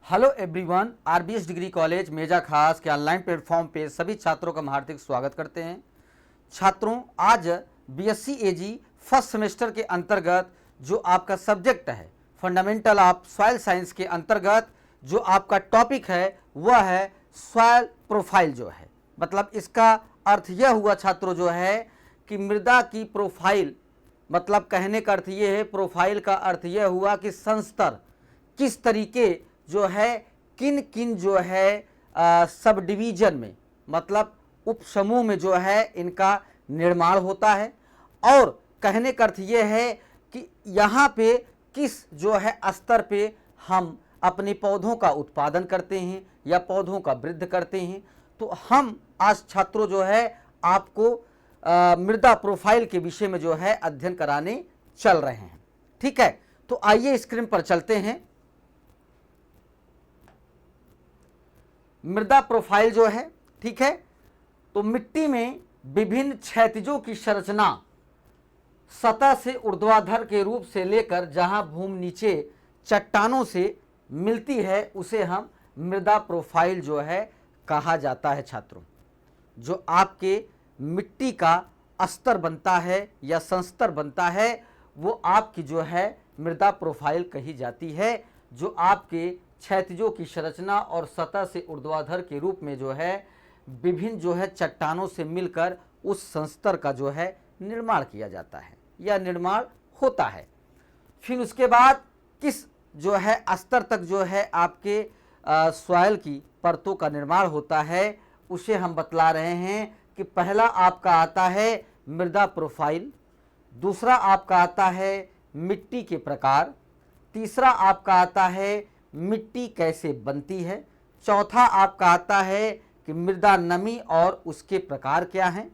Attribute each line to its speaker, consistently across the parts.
Speaker 1: Hello everyone, RBS degree college Meja Khas के online platform पे सभी छात्रों का हम हार्दिक स्वागत करते हैं। छात्रों, आज बीएससी एजी फर्स्ट सेमेस्टर के अंतर्गत जो आपका सब्जेक्ट है फंडामेंटल ऑफ सॉइल साइंस के अंतर्गत जो आपका टॉपिक है वह है सॉइल प्रोफाइल। जो है मतलब इसका अर्थ यह हुआ छात्रों जो है कि मृदा की प्रोफाइल, मतलब कहने का अर्थ ये है, प्रोफाइल का अर्थ यह हुआ कि संस्तर किस तरीके जो है किन किन जो है सब डिवीजन में, मतलब उप समूह में जो है इनका निर्माण होता है। और कहने का अर्थ ये है कि यहाँ पे किस जो है स्तर पे हम अपने पौधों का उत्पादन करते हैं या पौधों का वृद्धि करते हैं। तो हम आज छात्रों जो है आपको मृदा प्रोफाइल के विषय में जो है अध्ययन कराने चल रहे हैं। ठीक है, तो आइए स्क्रीन पर चलते हैं। मृदा प्रोफाइल जो है, ठीक है, तो मिट्टी में विभिन्न क्षैतिजों की संरचना सतह से ऊर्ध्वाधर के रूप से लेकर जहां भूमि नीचे चट्टानों से मिलती है उसे हम मृदा प्रोफाइल जो है कहा जाता है। छात्रों, जो आपके मिट्टी का स्तर बनता है या संस्तर बनता है वो आपकी जो है मृदा प्रोफाइल कही जाती है, जो आपके क्षैतिजों की संरचना और सतह से ऊर्ध्वाधर के रूप में जो है विभिन्न जो है चट्टानों से मिलकर उस संस्तर का जो है निर्माण किया जाता है या निर्माण होता है। फिर उसके बाद किस जो है स्तर तक जो है आपके सॉइल की परतों का निर्माण होता है उसे हम बतला रहे हैं कि पहला आपका आता है मृदा प्रोफाइल, दूसरा आपका आता है मिट्टी के प्रकार, तीसरा आपका आता है मिट्टी कैसे बनती है, चौथा आपका आता है कि मृदा नमी और उसके प्रकार क्या हैं।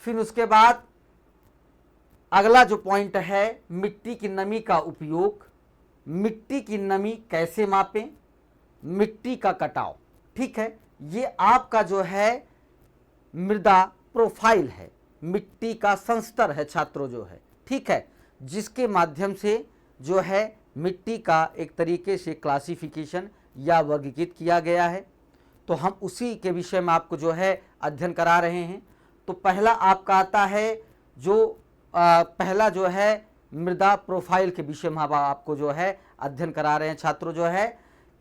Speaker 1: फिर उसके बाद अगला जो पॉइंट है मिट्टी की नमी का उपयोग, मिट्टी की नमी कैसे मापें, मिट्टी का कटाव। ठीक है, ये आपका जो है मृदा प्रोफाइल है, मिट्टी का संस्तर है छात्रों जो है, ठीक है, जिसके माध्यम से जो है मिट्टी का एक तरीके से क्लासिफिकेशन या वर्गीकृत किया गया है। तो हम उसी के विषय में आपको जो है अध्ययन करा रहे हैं। तो पहला आपका आता है जो पहला जो है मृदा प्रोफाइल के विषय में हम आपको जो है अध्ययन करा रहे हैं छात्रों जो है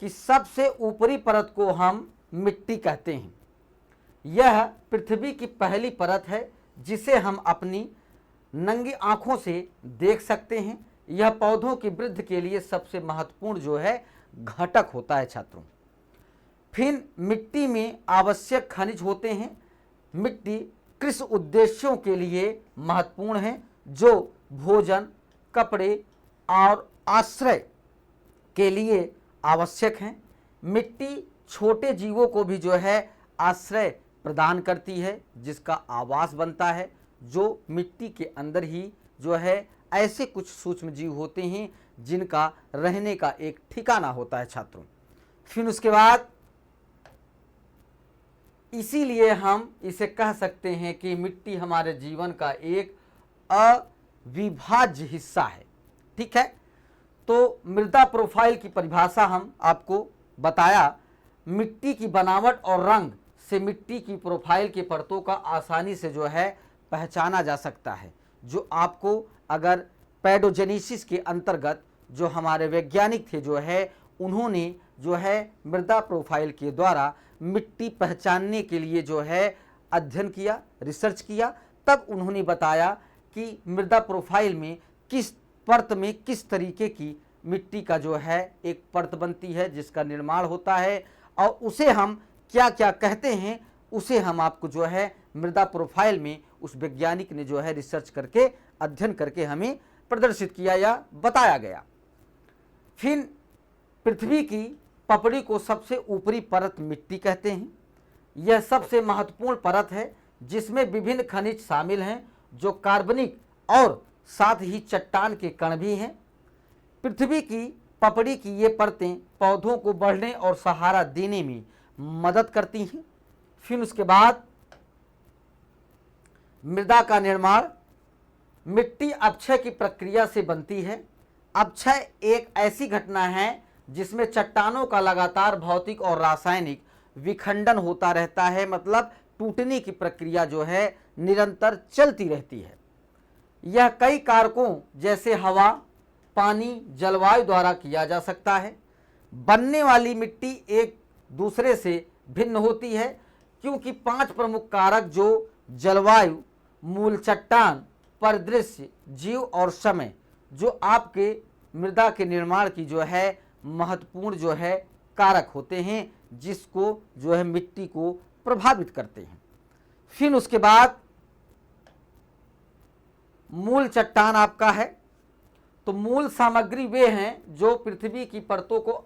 Speaker 1: कि सबसे ऊपरी परत को हम मिट्टी कहते हैं। यह पृथ्वी की पहली परत है जिसे हम अपनी नंगी आंखों से देख सकते हैं। यह पौधों की वृद्धि के लिए सबसे महत्वपूर्ण जो है घटक होता है छात्रों। फिर मिट्टी में आवश्यक खनिज होते हैं। मिट्टी कृषि उद्देश्यों के लिए महत्वपूर्ण है जो भोजन, कपड़े और आश्रय के लिए आवश्यक हैं। मिट्टी छोटे जीवों को भी जो है आश्रय प्रदान करती है जिसका आवास बनता है, जो मिट्टी के अंदर ही जो है ऐसे कुछ सूक्ष्म जीव होते हैं जिनका रहने का एक ठिकाना होता है छात्रों। फिर उसके बाद इसीलिए हम इसे कह सकते हैं कि मिट्टी हमारे जीवन का एक अविभाज्य हिस्सा है। ठीक है, तो मृदा प्रोफाइल की परिभाषा हम आपको बताया। मिट्टी की बनावट और रंग से मिट्टी की प्रोफाइल की परतों का आसानी से जो है पहचाना जा सकता है। जो आपको अगर पैडोजेनेसिस के अंतर्गत जो हमारे वैज्ञानिक थे जो है उन्होंने जो है मृदा प्रोफाइल के द्वारा मिट्टी पहचानने के लिए जो है अध्ययन किया, रिसर्च किया, तब उन्होंने बताया कि मृदा प्रोफाइल में किस परत में किस तरीके की मिट्टी का जो है एक परत बनती है जिसका निर्माण होता है और उसे हम क्या क्या कहते हैं उसे हम आपको जो है मृदा प्रोफाइल में उस वैज्ञानिक ने जो है रिसर्च करके अध्ययन करके हमें प्रदर्शित किया या बताया गया। फिर पृथ्वी की पपड़ी को सबसे ऊपरी परत मिट्टी कहते हैं। यह सबसे महत्वपूर्ण परत है जिसमें विभिन्न खनिज शामिल हैं जो कार्बनिक और साथ ही चट्टान के कण भी हैं। पृथ्वी की पपड़ी की ये परतें पौधों को बढ़ने और सहारा देने में मदद करती हैं। फिर उसके बाद मृदा का निर्माण, मिट्टी अपक्षय की प्रक्रिया से बनती है। अपक्षय एक ऐसी घटना है जिसमें चट्टानों का लगातार भौतिक और रासायनिक विखंडन होता रहता है, मतलब टूटने की प्रक्रिया जो है निरंतर चलती रहती है। यह कई कारकों जैसे हवा, पानी, जलवायु द्वारा किया जा सकता है। बनने वाली मिट्टी एक दूसरे से भिन्न होती है क्योंकि 5 प्रमुख कारक जो जलवायु, मूल चट्टान, परिदृश्य, जीव और समय जो आपके मृदा के निर्माण की जो है महत्वपूर्ण जो है कारक होते हैं, जिसको जो है मिट्टी को प्रभावित करते हैं। फिर उसके बाद मूल चट्टान आपका है, तो मूल सामग्री वे हैं जो पृथ्वी की परतों को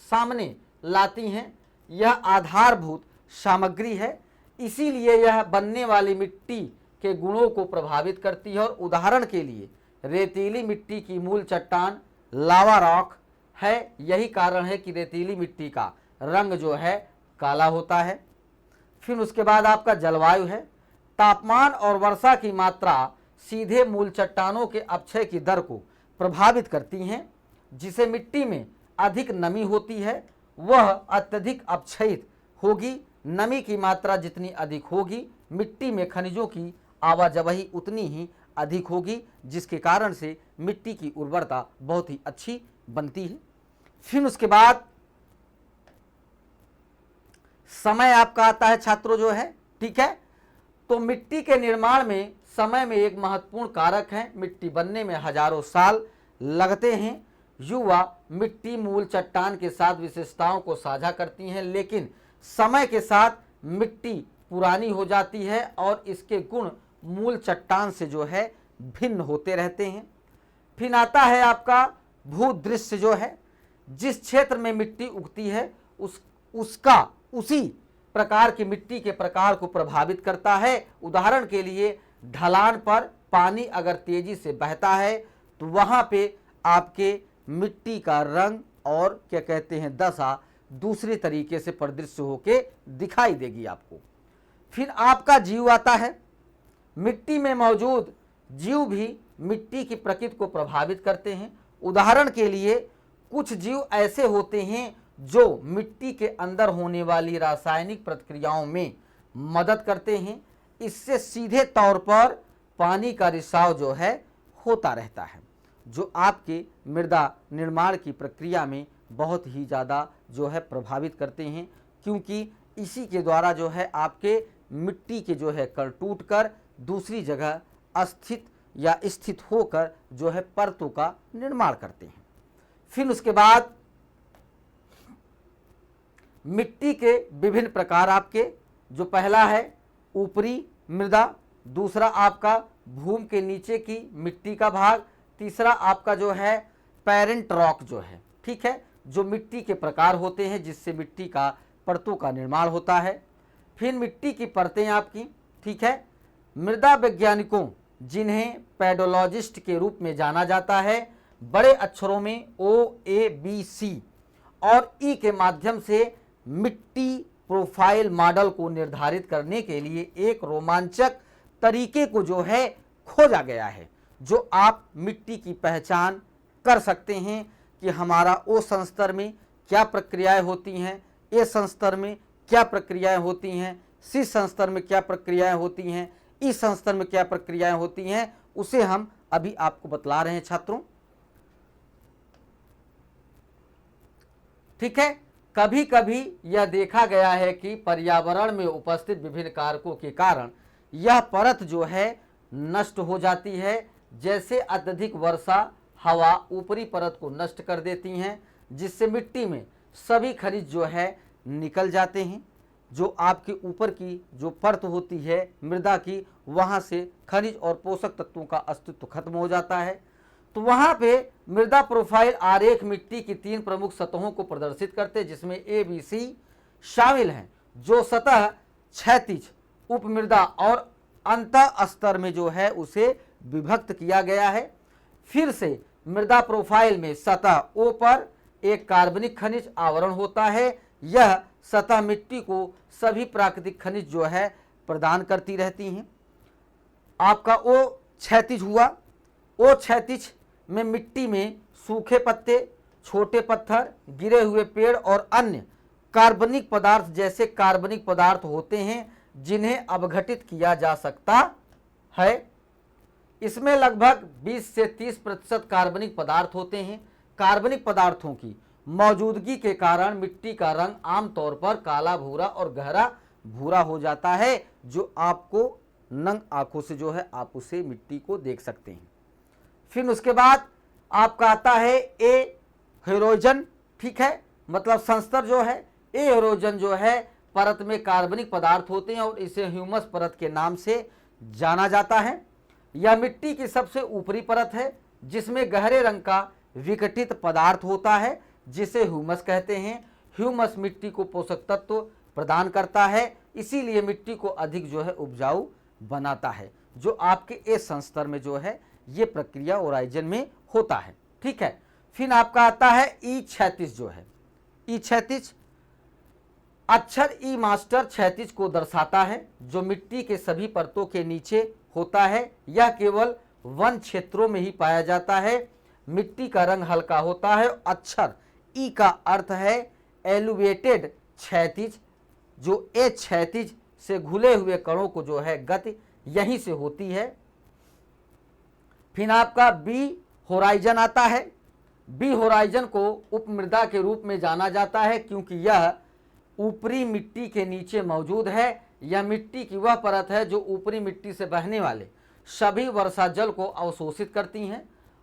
Speaker 1: सामने लाती हैं। यह आधारभूत सामग्री है, इसीलिए यह बनने वाली मिट्टी के गुणों को प्रभावित करती है। और उदाहरण के लिए रेतीली मिट्टी की मूल चट्टान लावा रॉक है। यही कारण है कि रेतीली मिट्टी का रंग जो है काला होता है। फिर उसके बाद आपका जलवायु है। तापमान और वर्षा की मात्रा सीधे मूल चट्टानों के अपक्षय की दर को प्रभावित करती हैं। जिसे मिट्टी में अधिक नमी होती है वह अत्यधिक अपक्षयित होगी। नमी की मात्रा जितनी अधिक होगी, मिट्टी में खनिजों की आवाजाही उतनी ही अधिक होगी, जिसके कारण से मिट्टी की उर्वरता बहुत ही अच्छी बनती है। फिर उसके बाद समय आपका आता है छात्रों जो है, ठीक है। तो मिट्टी के निर्माण में समय में एक महत्वपूर्ण कारक है। मिट्टी बनने में हजारों साल लगते हैं। युवा मिट्टी मूल चट्टान के साथ विशेषताओं को साझा करती हैं, लेकिन समय के साथ मिट्टी पुरानी हो जाती है और इसके गुण मूल चट्टान से जो है भिन्न होते रहते हैं। फिर आता है आपका भूदृश्य जो है, जिस क्षेत्र में मिट्टी उगती है उसका उसी प्रकार की मिट्टी के प्रकार को प्रभावित करता है। उदाहरण के लिए ढलान पर पानी अगर तेजी से बहता है तो वहाँ पे आपके मिट्टी का रंग और क्या कहते हैं दशा दूसरे तरीके से परिदृश्य होके दिखाई देगी आपको। फिर आपका जीव आता है। मिट्टी में मौजूद जीव भी मिट्टी की प्रकृति को प्रभावित करते हैं। उदाहरण के लिए कुछ जीव ऐसे होते हैं जो मिट्टी के अंदर होने वाली रासायनिक प्रतिक्रियाओं में मदद करते हैं। इससे सीधे तौर पर पानी का रिसाव जो है होता रहता है, जो आपके मृदा निर्माण की प्रक्रिया में बहुत ही ज़्यादा जो है प्रभावित करते हैं, क्योंकि इसी के द्वारा जो है आपके मिट्टी के जो है कण टूटकर दूसरी जगह स्थित होकर जो है परतों का निर्माण करते हैं। फिर उसके बाद मिट्टी के विभिन्न प्रकार आपके, जो पहला है ऊपरी मृदा, दूसरा आपका भूमि के नीचे की मिट्टी का भाग, तीसरा आपका जो है पेरेंट रॉक जो है, ठीक है, जो मिट्टी के प्रकार होते हैं जिससे मिट्टी का परतों का निर्माण होता है। फिर मिट्टी की परतें आपकी, ठीक है। मृदा वैज्ञानिकों जिन्हें पेडोलॉजिस्ट के रूप में जाना जाता है, बड़े अक्षरों में OABC और E के माध्यम से मिट्टी प्रोफाइल मॉडल को निर्धारित करने के लिए एक रोमांचक तरीके को जो है खोजा गया है, जो आप मिट्टी की पहचान कर सकते हैं कि हमारा O संस्तर में क्या प्रक्रियाएं होती हैं, A संस्तर में क्या प्रक्रियाएं होती हैं, C संस्तर में क्या प्रक्रियाएं होती हैं, E संस्तर में क्या प्रक्रियाएं होती हैं, उसे हम अभी आपको बतला रहे हैं छात्रों, ठीक है। कभी कभी यह देखा गया है कि पर्यावरण में उपस्थित विभिन्न कारकों के कारण यह परत जो है नष्ट हो जाती है। जैसे अत्यधिक वर्षा, हवा ऊपरी परत को नष्ट कर देती हैं, जिससे मिट्टी में सभी खनिज जो है निकल जाते हैं। जो आपके ऊपर की जो परत होती है मृदा की, वहाँ से खनिज और पोषक तत्वों का अस्तित्व खत्म हो जाता है। तो वहाँ पे मृदा प्रोफाइल आरेख मिट्टी की 3 प्रमुख सतहों को प्रदर्शित करते हैं, जिसमें ABC शामिल हैं, जो सतह क्षैतिज, उपमृदा और अंतः स्तर में जो है उसे विभक्त किया गया है। फिर से मृदा प्रोफाइल में सतह O पर एक कार्बनिक खनिज आवरण होता है। यह सतह मिट्टी को सभी प्राकृतिक खनिज जो है प्रदान करती रहती हैं। आपका O क्षैतिज हुआ। O क्षैतिज में मिट्टी में सूखे पत्ते, छोटे पत्थर, गिरे हुए पेड़ और अन्य कार्बनिक पदार्थ जैसे कार्बनिक पदार्थ होते हैं जिन्हें अपघटित किया जा सकता है। इसमें लगभग 20 से 30% कार्बनिक पदार्थ होते हैं। कार्बनिक पदार्थों की मौजूदगी के कारण मिट्टी का रंग आमतौर पर काला भूरा और गहरा भूरा हो जाता है, जो आपको नंग आंखों से जो है आप उसे मिट्टी को देख सकते हैं। फिर उसके बाद आपका आता है एरोजन, ठीक है, मतलब संस्तर जो है, एरोजन जो है परत में कार्बनिक पदार्थ होते हैं और इसे ह्यूमस परत के नाम से जाना जाता है। यह मिट्टी की सबसे ऊपरी परत है जिसमें गहरे रंग का विघटित पदार्थ होता है जिसे ह्यूमस कहते हैं। ह्यूमस मिट्टी को पोषक तत्व प्रदान करता है, इसीलिए मिट्टी को अधिक जो है उपजाऊ बनाता है, जो आपके ए संस्तर में जो है ये प्रक्रिया ओराइजन में होता है, ठीक है। फिर आपका आता है ई क्षैतिज जो है, ई क्षैतिज अक्षर ई मास्टर क्षैतिज को दर्शाता है जो मिट्टी के सभी परतों के नीचे होता है। यह केवल वन क्षेत्रों में ही पाया जाता है। मिट्टी का रंग हल्का होता है। अक्षर ई का अर्थ है एलिवेटेड क्षैतिज, जो ए क्षैतिज से घुले हुए कणों को जो है गति यहीं से होती है। फिर आपका बी होराइजन आता है। बी होराइजन को उपमृदा के रूप में जाना जाता है क्योंकि यह ऊपरी मिट्टी के नीचे मौजूद है। यह मिट्टी की वह परत है जो ऊपरी मिट्टी से बहने वाले सभी वर्षा जल को अवशोषित करती हैं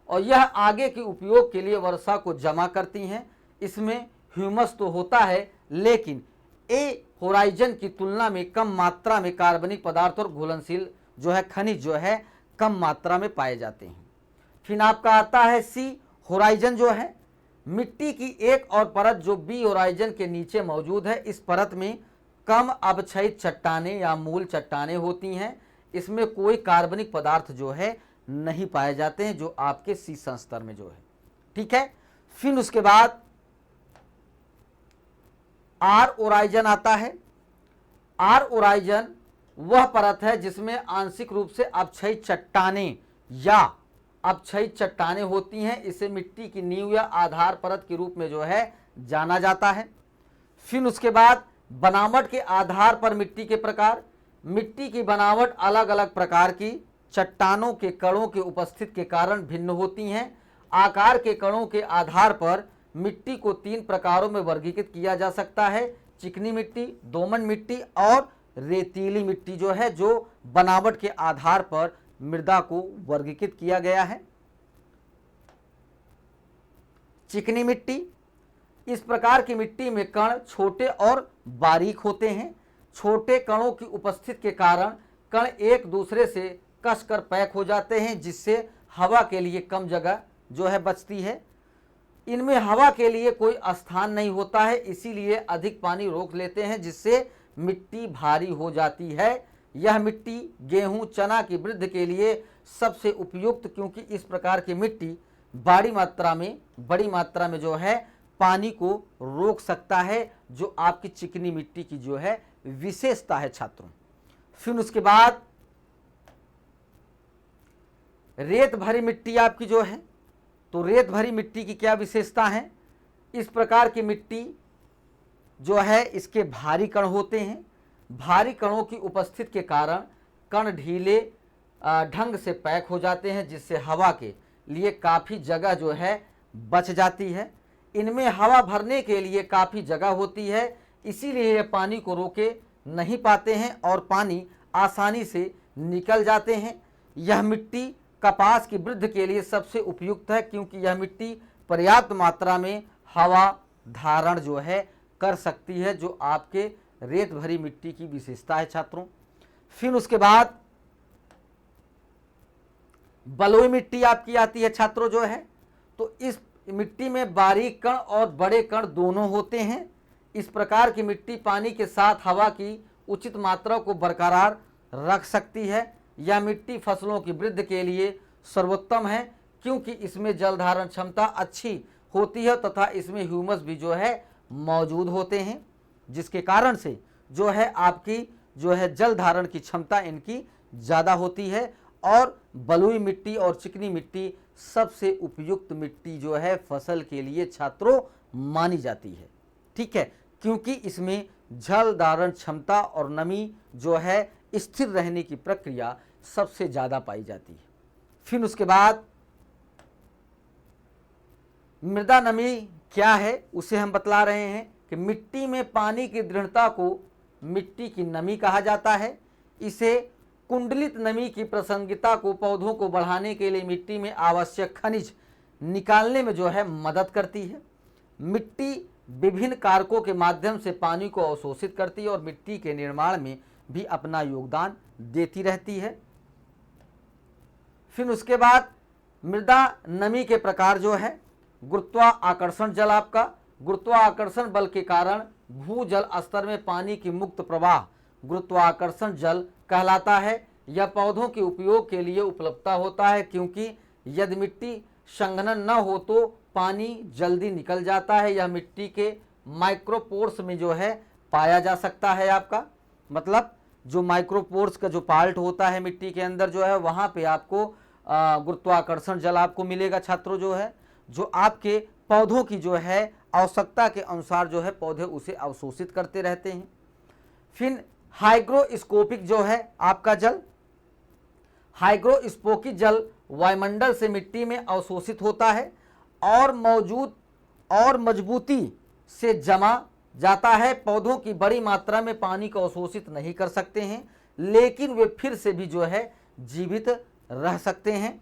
Speaker 1: और यह आगे के उपयोग के लिए वर्षा को जमा करती हैं। इसमें ह्यूमस तो होता है, लेकिन ए होराइजन की तुलना में कम मात्रा में कार्बनिक पदार्थ और घुलनशील जो है खनिज जो है कम मात्रा में पाए जाते हैं। फिर आपका आता है सी होराइजन जो है मिट्टी की एक और परत जो बी होराइजन के नीचे मौजूद है। इस परत में कम अवक्षयित चट्टानें या मूल चट्टानें होती हैं। इसमें कोई कार्बनिक पदार्थ जो है नहीं पाए जाते हैं, जो आपके सी संस्तर में जो है, ठीक है। फिर उसके बाद आर ओराइजन आता है। आर ओराइजन वह परत है जिसमें आंशिक रूप से अपक्षयित चट्टानें या अपक्षयित चट्टानें होती हैं। इसे मिट्टी की नींव या आधार परत के रूप में जो है जाना जाता है। फिर उसके बाद बनावट के आधार पर मिट्टी के प्रकार। मिट्टी की बनावट अलग अलग प्रकार की चट्टानों के कणों के उपस्थिति के कारण भिन्न होती हैं। आकार के कणों के आधार पर मिट्टी को 3 प्रकारों में वर्गीकृत किया जा सकता है। चिकनी मिट्टी, दोमट मिट्टी और रेतीली मिट्टी जो है, जो बनावट के आधार पर मृदा को वर्गीकृत किया गया है। चिकनी मिट्टी, इस प्रकार की मिट्टी में कण छोटे और बारीक होते हैं। छोटे कणों की उपस्थिति के कारण कण एक दूसरे से कसकर पैक हो जाते हैं, जिससे हवा के लिए कम जगह जो है बचती है। इनमें हवा के लिए कोई स्थान नहीं होता है, इसीलिए अधिक पानी रोक लेते हैं, जिससे मिट्टी भारी हो जाती है। यह मिट्टी गेहूं, चना की वृद्धि के लिए सबसे उपयुक्त, क्योंकि इस प्रकार की मिट्टी बड़ी मात्रा में जो है पानी को रोक सकता है, जो आपकी चिकनी मिट्टी की जो है विशेषता है छात्रों। फिर उसके बाद रेत भरी मिट्टी आपकी जो है, तो रेत भरी मिट्टी की क्या विशेषता है। इस प्रकार की मिट्टी जो है इसके भारी कण होते हैं। भारी कणों की उपस्थिति के कारण कण ढीले ढंग से पैक हो जाते हैं, जिससे हवा के लिए काफ़ी जगह जो है बच जाती है। इनमें हवा भरने के लिए काफ़ी जगह होती है, इसीलिए ये पानी को रोके नहीं पाते हैं और पानी आसानी से निकल जाते हैं। यह मिट्टी कपास की वृद्धि के लिए सबसे उपयुक्त है, क्योंकि यह मिट्टी पर्याप्त मात्रा में हवा धारण जो है कर सकती है, जो आपके रेत भरी मिट्टी की विशेषता है छात्रों। फिर उसके बाद बलुई मिट्टी आपकी आती है छात्रों जो है, तो इस मिट्टी में बारीक कण और बड़े कण दोनों होते हैं। इस प्रकार की मिट्टी पानी के साथ हवा की उचित मात्रा को बरकरार रख सकती है। यह मिट्टी फसलों की वृद्धि के लिए सर्वोत्तम है, क्योंकि इसमें जल धारण क्षमता अच्छी होती है तथा इसमें ह्यूमस भी जो है मौजूद होते हैं, जिसके कारण से जो है आपकी जो है जल धारण की क्षमता इनकी ज़्यादा होती है और बलुई मिट्टी और चिकनी मिट्टी सबसे उपयुक्त मिट्टी जो है फसल के लिए छात्रों मानी जाती है। ठीक है, क्योंकि इसमें जल धारण क्षमता और नमी जो है स्थिर रहने की प्रक्रिया सबसे ज़्यादा पाई जाती है। फिर उसके बाद मृदा नमी क्या है उसे हम बतला रहे हैं कि मिट्टी में पानी की दृढ़ता को मिट्टी की नमी कहा जाता है। इसे कुंडलित नमी की प्रासंगिकता को पौधों को बढ़ाने के लिए मिट्टी में आवश्यक खनिज निकालने में जो है मदद करती है। मिट्टी विभिन्न कारकों के माध्यम से पानी को अवशोषित करती है और मिट्टी के निर्माण में भी अपना योगदान देती रहती है। फिर उसके बाद मृदा नमी के प्रकार जो है, गुरुत्वाकर्षण जल, आपका गुरुत्वाकर्षण बल के कारण भूजल स्तर में पानी की मुक्त प्रवाह गुरुत्वाकर्षण जल कहलाता है। यह पौधों के उपयोग के लिए उपलब्धता होता है, क्योंकि यदि मिट्टी संघनन न हो तो पानी जल्दी निकल जाता है। यह मिट्टी के माइक्रोपोर्स में जो है पाया जा सकता है। आपका मतलब जो माइक्रोपोर्स का जो पार्ट होता है मिट्टी के अंदर जो है, वहाँ पे आपको गुरुत्वाकर्षण जल आपको मिलेगा छात्रों, जो है जो आपके पौधों की जो है आवश्यकता के अनुसार जो है पौधे उसे अवशोषित करते रहते हैं। फिर हाइग्रोस्कोपिक जो है आपका जल, हाइग्रोस्कोपिक जल वायुमंडल से मिट्टी में अवशोषित होता है और मजबूती से जमा जाता है। पौधों की बड़ी मात्रा में पानी को अवशोषित नहीं कर सकते हैं, लेकिन वे फिर से भी जो है जीवित रह सकते हैं।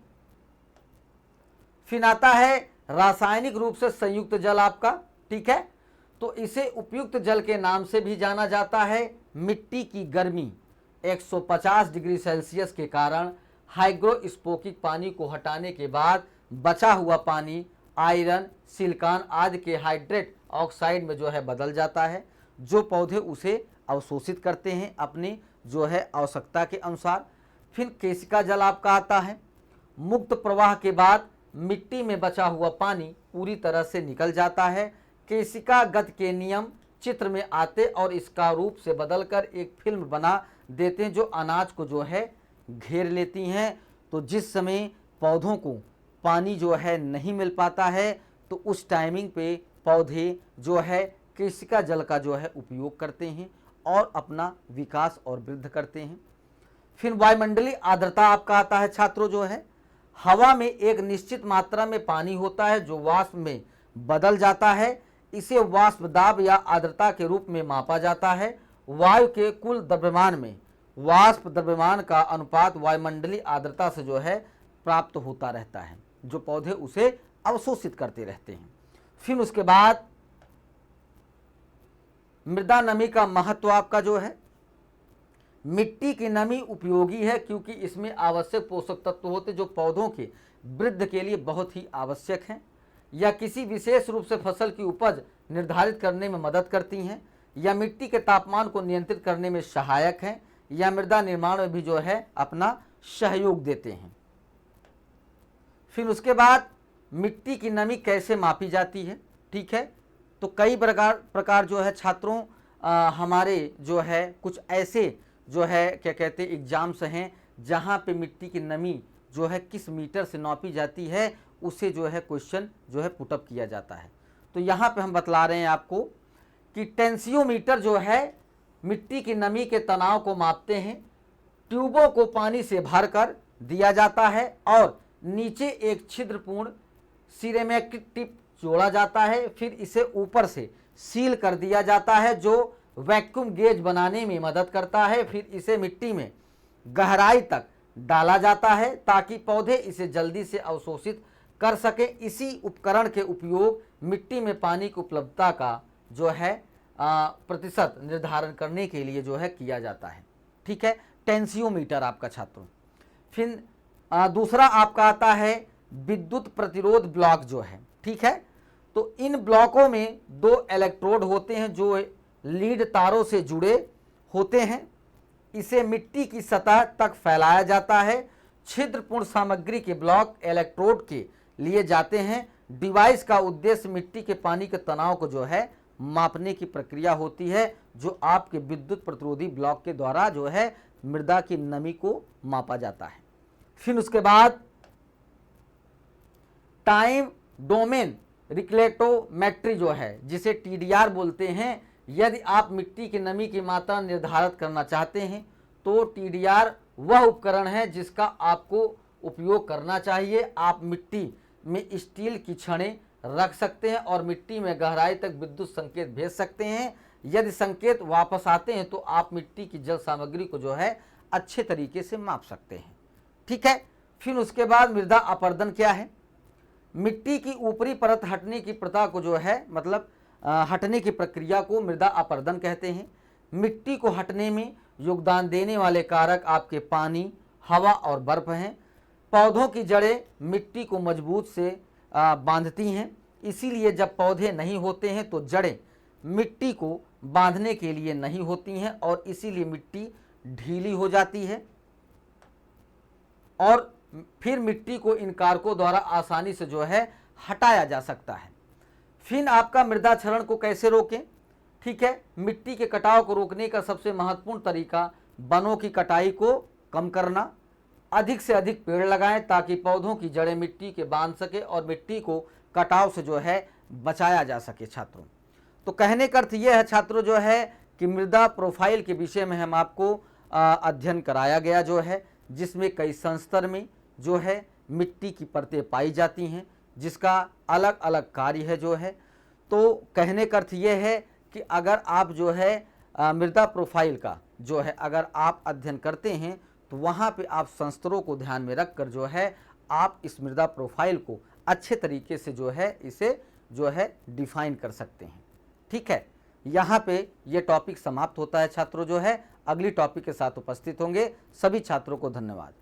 Speaker 1: फिर आता है रासायनिक रूप से संयुक्त जल आपका। ठीक है, तो इसे उपयुक्त जल के नाम से भी जाना जाता है। मिट्टी की गर्मी 150 डिग्री सेल्सियस के कारण हाइग्रोस्कोपिक पानी को हटाने के बाद बचा हुआ पानी आयरन, सिलिकॉन आदि के हाइड्रेट ऑक्साइड में जो है बदल जाता है, जो पौधे उसे अवशोषित करते हैं अपनी जो है आवश्यकता के अनुसार। फिर केशिका जल आपका आता है। मुक्त प्रवाह के बाद मिट्टी में बचा हुआ पानी पूरी तरह से निकल जाता है। केशिका गत के नियम चित्र में आते और इसका रूप से बदलकर एक फिल्म बना देते हैं जो अनाज को जो है घेर लेती हैं। तो जिस समय पौधों को पानी जो है नहीं मिल पाता है, तो उस टाइमिंग पे पौधे जो है केशिका जल का जो है उपयोग करते हैं और अपना विकास और वृद्धि करते हैं। फिर वायुमंडलीय आर्द्रता आपका आता है छात्रों, जो है हवा में एक निश्चित मात्रा में पानी होता है जो वाष्प में बदल जाता है। इसे वाष्प दाब या आर्द्रता के रूप में मापा जाता है। वायु के कुल द्रव्यमान में वाष्प द्रव्यमान का अनुपात वायुमंडलीय आर्द्रता से जो है प्राप्त होता रहता है, जो पौधे उसे अवशोषित करते रहते हैं। फिर उसके बाद मृदा नमी का महत्व आपका जो है, मिट्टी की नमी उपयोगी है क्योंकि इसमें आवश्यक पोषक तत्व होते जो पौधों के वृद्धि के लिए बहुत ही आवश्यक हैं। या किसी विशेष रूप से फसल की उपज निर्धारित करने में मदद करती हैं, या मिट्टी के तापमान को नियंत्रित करने में सहायक हैं, या मृदा निर्माण में भी जो है अपना सहयोग देते हैं। फिर उसके बाद मिट्टी की नमी कैसे मापी जाती है। ठीक है, तो कई प्रकार जो है छात्रों हमारे जो है कुछ ऐसे जो है क्या कहते हैं एग्जाम्स हैं जहाँ पे मिट्टी की नमी जो है किस मीटर से नापी जाती है, उसे जो है क्वेश्चन जो है पुटअप किया जाता है। तो यहाँ पे हम बतला रहे हैं आपको कि टेंसियोमीटर जो है मिट्टी की नमी के तनाव को मापते हैं। ट्यूबों को पानी से भरकर दिया जाता है और नीचे एक छिद्रपूर्ण सिरेमिक टिप जोड़ा जाता है। फिर इसे ऊपर से सील कर दिया जाता है जो वैक्यूम गेज बनाने में मदद करता है। फिर इसे मिट्टी में गहराई तक डाला जाता है ताकि पौधे इसे जल्दी से अवशोषित कर सके। इसी उपकरण के उपयोग मिट्टी में पानी की उपलब्धता का जो है प्रतिशत निर्धारण करने के लिए जो है किया जाता है। ठीक है, टेंसियोमीटर आपका छात्रों। फिर दूसरा आपका आता है विद्युत प्रतिरोध ब्लॉक जो है। ठीक है, तो इन ब्लॉकों में 2 इलेक्ट्रोड होते हैं जो लीड तारों से जुड़े होते हैं। इसे मिट्टी की सतह तक फैलाया जाता है। छिद्रपूर्ण सामग्री के ब्लॉक इलेक्ट्रोड के लिए जाते हैं। डिवाइस का उद्देश्य मिट्टी के पानी के तनाव को जो है मापने की प्रक्रिया होती है, जो आपके विद्युत प्रतिरोधी ब्लॉक के द्वारा जो है मृदा की नमी को मापा जाता है। फिर उसके बाद टाइम डोमेन रिक्लेटोमेट्री जो है, जिसे टीडीआर बोलते हैं, यदि आप मिट्टी की नमी की मात्रा निर्धारित करना चाहते हैं तो टीडीआर वह उपकरण है जिसका आपको उपयोग करना चाहिए। आप मिट्टी में स्टील की छड़ें रख सकते हैं और मिट्टी में गहराई तक विद्युत संकेत भेज सकते हैं। यदि संकेत वापस आते हैं तो आप मिट्टी की जल सामग्री को जो है अच्छे तरीके से माप सकते हैं। ठीक है। फिर उसके बाद मृदा अपरदन क्या है? मिट्टी की ऊपरी परत हटने की प्रथा को जो है मतलब हटने की प्रक्रिया को मृदा अपरदन कहते हैं। मिट्टी को हटने में योगदान देने वाले कारक आपके पानी, हवा और बर्फ हैं। पौधों की जड़ें मिट्टी को मजबूत से बांधती हैं, इसीलिए जब पौधे नहीं होते हैं तो जड़ें मिट्टी को बांधने के लिए नहीं होती हैं और इसीलिए मिट्टी ढीली हो जाती है और फिर मिट्टी को इन कारकों द्वारा आसानी से जो है हटाया जा सकता है। फिर आपका मृदा क्षरण को कैसे रोकें? ठीक है, मिट्टी के कटाव को रोकने का सबसे महत्वपूर्ण तरीका वनों की कटाई को कम करना, अधिक से अधिक पेड़ लगाएं ताकि पौधों की जड़ें मिट्टी के बांध सके और मिट्टी को कटाव से जो है बचाया जा सके। छात्रों, तो कहने का अर्थ यह है छात्रों जो है कि मृदा प्रोफाइल के विषय में हम आपको अध्ययन कराया गया जो है, जिसमें कई संस्तर में जो है मिट्टी की परतें पाई जाती हैं जिसका अलग अलग कार्य है जो है। तो कहने का अर्थ यह है कि अगर आप जो है मृदा प्रोफाइल का जो है अगर आप अध्ययन करते हैं तो वहाँ पे आप संस्तरों को ध्यान में रखकर जो है आप इस मृदा प्रोफाइल को अच्छे तरीके से जो है इसे जो है डिफाइन कर सकते हैं। ठीक है, यहाँ पे ये टॉपिक समाप्त होता है छात्रों जो है। अगली टॉपिक के साथ उपस्थित होंगे। सभी छात्रों को धन्यवाद।